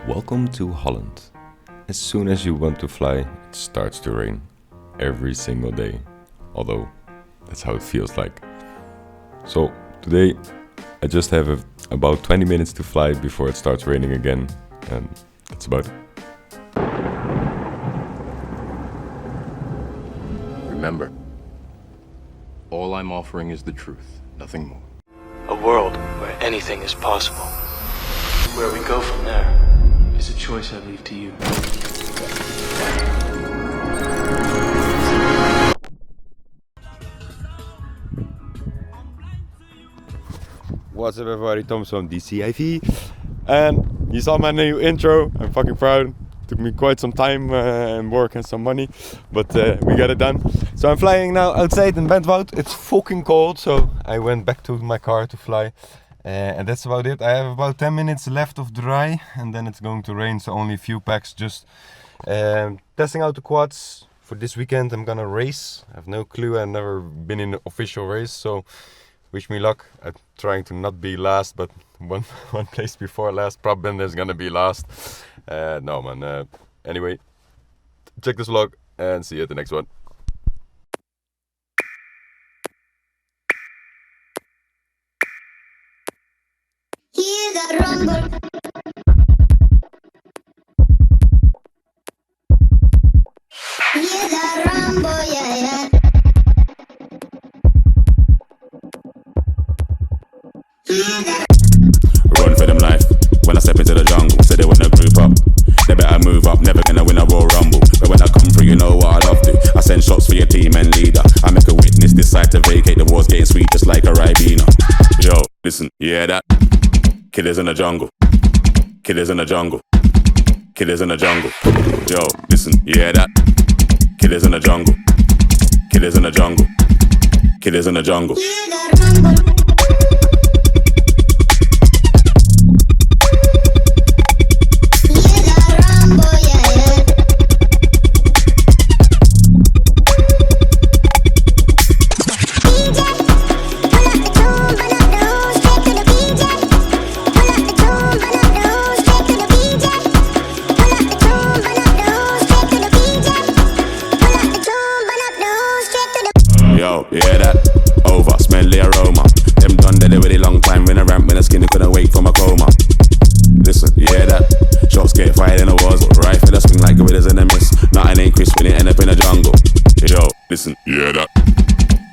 Welcome to Holland. As soon as you want to fly, it starts to rain. Every single day. Although, that's how it feels like. So, today I just have about 20 minutes to fly before it starts raining again. And that's about it. Remember, all I'm offering is the truth, nothing more. A world where anything is possible. Where we go from there is a choice I leave to you. What's up everybody, Thomas from DQuad. And you saw my new intro. I'm fucking proud. Took me quite some time and work and some money, but we got it done. So I'm flying now outside in Bentwoud. It's fucking cold, so I went back to my car to fly. And that's about it. I have about 10 minutes left of dry and then it's going to rain, so only a few packs. Just testing out the quads for this weekend. I'm gonna race. I have no clue, I've never been in an official race, so wish me luck. I'm trying to not be last, but one place before last, probably is gonna be last. No man, anyway, check this vlog and see you at the next one. Hear that rumble. Hear that rumble, yeah. Run for them life. When I step into the jungle, say they wanna group up. They better move up, never gonna win a Royal Rumble. But when I come through, you know what I love to. I send shots for your team and leader. I make a witness decide to vacate. The war's getting sweet just like a Ribena. Yo, listen, you hear that? Killers in the jungle. Killers in the jungle. Killers in the jungle. Yo, listen, you hear that? Killers in the jungle. Killers in the jungle. Killers in the jungle. Hear that rumble. Yo, you hear that? Over, smell the aroma. Them done dead a really long time when I ramp when the skinny couldn't wake from a coma. Listen, you hear that? Shots get fired in the wars, right for the swing like gorillas in the mist. Nothing ain't crisp when it end up in the jungle. Yo, listen, you hear that?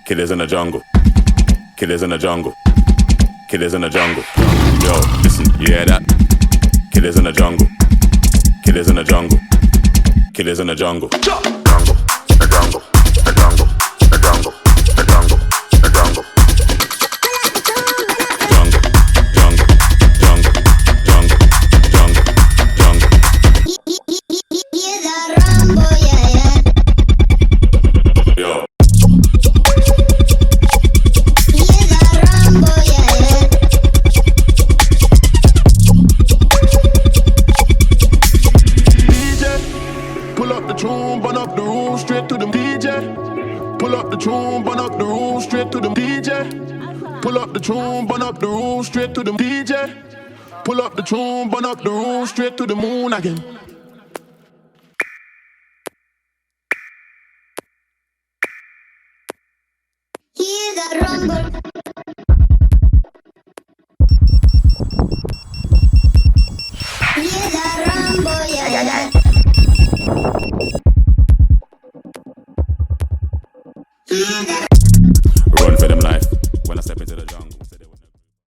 Killers in the jungle. Killers in the jungle. Killers in the jungle. Yo, listen, you hear that? Killers in the jungle. Killers in the jungle. Killers in the jungle. Jungle, a jungle, a jungle. A jungle, a jungle, a jungle. Jungle, jungle, jungle, jungle, jungle, jungle. Hear that rumble, yeah. Yo. Hear that rumble, yeah. DJ, pull up the tune, burn up the room, straight to the DJ. Pull up the tune, burn up the room, straight to the DJ. Pull up the tune, burn up the room, straight to the DJ. Pull up the tune, burn up the room, straight to the moon again. Hear that rumble. Hear that rumble, yeah. Hear that.